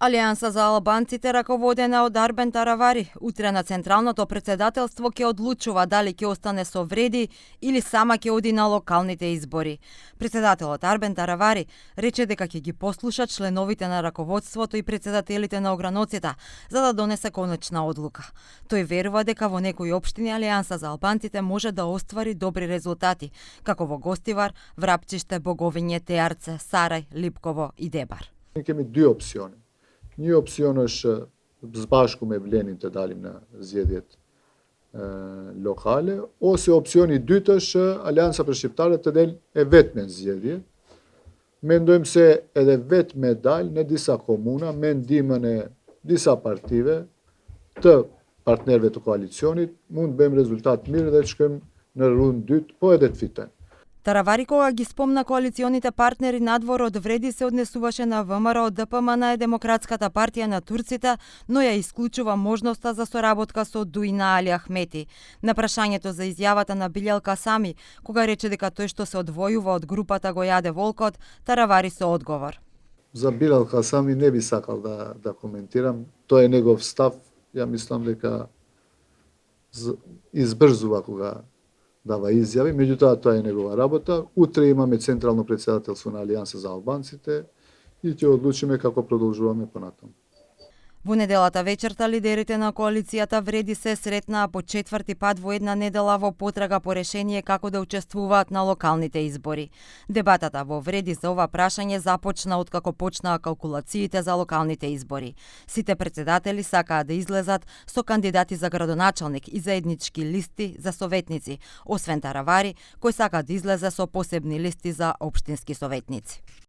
Алијанса за албанците, раководена од Арбен Таравари, утре на Централното претседателство ќе одлучува дали ќе остане со Вреди или сама ќе оди на локалните избори. Претседателот Арбен Таравари рече дека ќе ги послуша членовите на раководството и претседателите на ограноците за да донесе конечна одлука. Тој верува дека во некои општини Алијанса за албанците може да оствари добри резултати, како во Гостивар, Врапчиште, Боговиње, Теарце, Сарај, Липково и Дебар. Кеми две опсиони. Një opsion është zbashku me Vlenin të dalim në zgjedhjet lokale, ose opsioni i dytë është Alianca për Shqiptarët të del e vetme në zgjedhje. Mendojmë se edhe vetme dal në disa komuna me ndihmën e disa partive të partnerëve të koalicionit, mund të bëjmë rezultat mirë dhe të shkojmë në rundën dytë, po edhe të fitojmë. Таравари кога ги спомна коалиционите партнери надвор од Вреди се однесуваше на ВМРО, ДПМН и Демократската партија на турците, но ја исклучува можноста за соработка со Дуина Али Ахмети. На прашањето за изјавата на Билјал Касами, кога рече дека тој што се одвојува од групата го јаде волкот, Таравари со одговор. За Билјал Касами не би сакал да коментирам, тој е негов став, ја мислам дека избрзува кога дава изјави, меѓутоа тоа е негова работа. Утре имаме Централно претседателство на Алијанса за албанците и ќе одлучиме како продолжуваме понатаму. Во неделата вечерта лидерите на коалицијата Вреди се сретнаа по четврти пат во една недела во потрага по решение како да учествуваат на локалните избори. Дебатата во Вреди за ова прашање започна откако почнаа калкулациите за локалните избори. Сите претседатели сакаат да излезат со кандидати за градоначалник и заеднички листи за советници, освен Таравари, кој сака да излезе со посебни листи за општински советници.